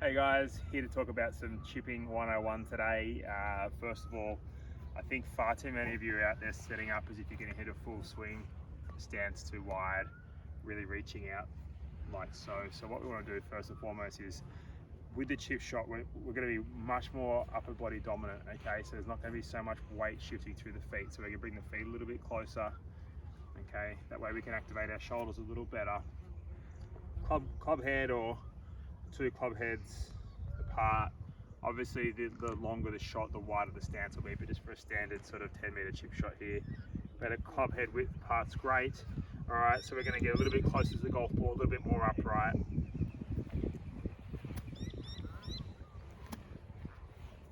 Hey guys, here to talk about some chipping 101 today. First of all, I think far too many of you are out there setting up as if you're going to hit a full swing, stance too wide, really reaching out like so. So what we want to do first and foremost is, with the chip shot, we're going to be much more upper body dominant, okay? So there's not going to be so much weight shifting through the feet. So we can bring the feet a little bit closer, okay? That way we can activate our shoulders a little better. Club head or two club heads apart. Obviously the longer the shot, the wider the stance will be, but just for a standard sort of 10-meter chip shot here, but a club head width apart's great. All right, so we're going to get a little bit closer to the golf ball, a little bit more upright.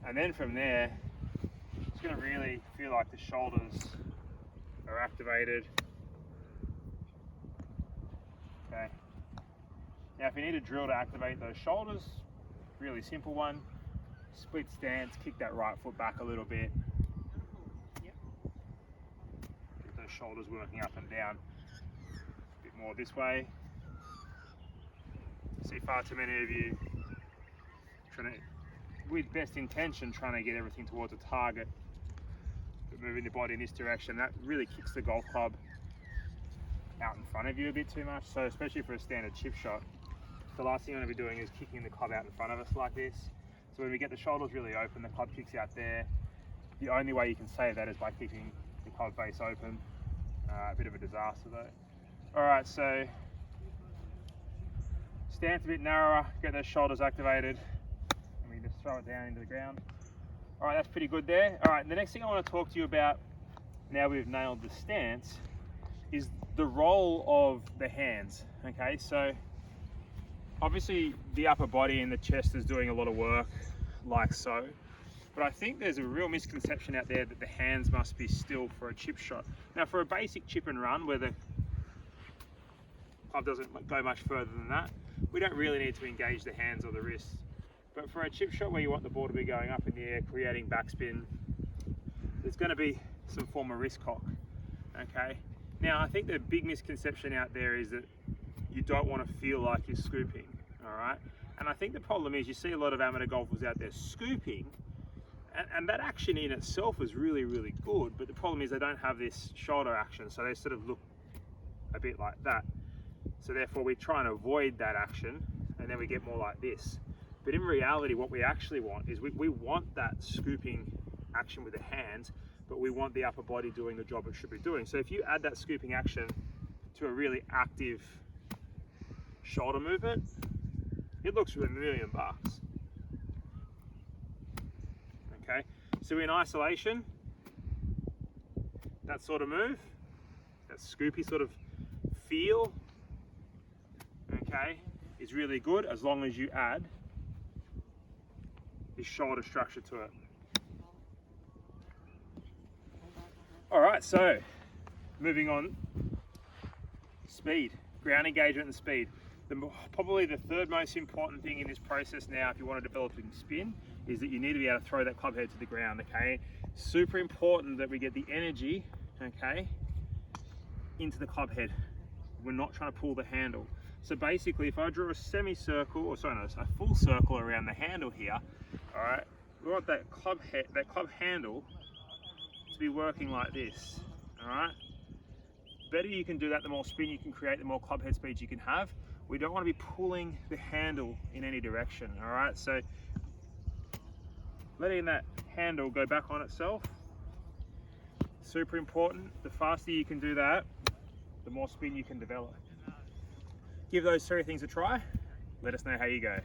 And then from there, it's going to really feel like the shoulders are activated. Okay. Now if you need a drill to activate those shoulders, really simple one. Split stance, kick that right foot back a little bit. Get those shoulders working up and down. A bit more this way. See far too many of you trying to, with best intention, trying to get everything towards a target, but moving the body in this direction. That really kicks the golf club out in front of you a bit too much. So especially for a standard chip shot, the last thing you want to be doing is kicking the club out in front of us like this. So when we get the shoulders really open, the club kicks out there. The only way you can save that is by keeping the club face open. A bit of a disaster though. All right, so stance a bit narrower, get those shoulders activated, and we just throw it down into the ground. All right, that's pretty good there. All right, the next thing I want to talk to you about, now we've nailed the stance, is the role of the hands. Okay, so obviously the upper body and the chest is doing a lot of work, like so, but I think there's a real misconception out there that the hands must be still for a chip shot. Now for a basic chip and run where the club doesn't go much further than that, we don't really need to engage the hands or the wrists. But for a chip shot where you want the ball to be going up in the air, creating backspin, there's going to be some form of wrist cock, okay? Now I think the big misconception out there is that you don't want to feel like you're scooping, all right? And I think the problem is you see a lot of amateur golfers out there scooping, and that action in itself is really, really good, but the problem is they don't have this shoulder action, so they sort of look a bit like that. So therefore we try and avoid that action, and then we get more like this. But in reality, what we actually want is we want that scooping action with the hands, but we want the upper body doing the job it should be doing. So if you add that scooping action to a really active shoulder movement, it looks $1 million. Okay, so in isolation, that sort of move, that scoopy sort of feel, okay, is really good as long as you add this shoulder structure to it. All right, so moving on, speed, ground engagement and speed. Probably the third most important thing in this process now, if you want to develop in spin, is that you need to be able to throw that club head to the ground, okay? Super important that we get the energy, okay, into the club head. We're not trying to pull the handle. So basically, if I draw a semicircle, or sorry, no, a full circle around the handle here, all right, we want that club handle to be working like this, all right? Better you can do that, the more spin you can create, the more club head speed you can have. We don't want to be pulling the handle in any direction, all right? So letting that handle go back on itself, super important. The faster you can do that, the more spin you can develop. Give those three things a try. Let us know how you go.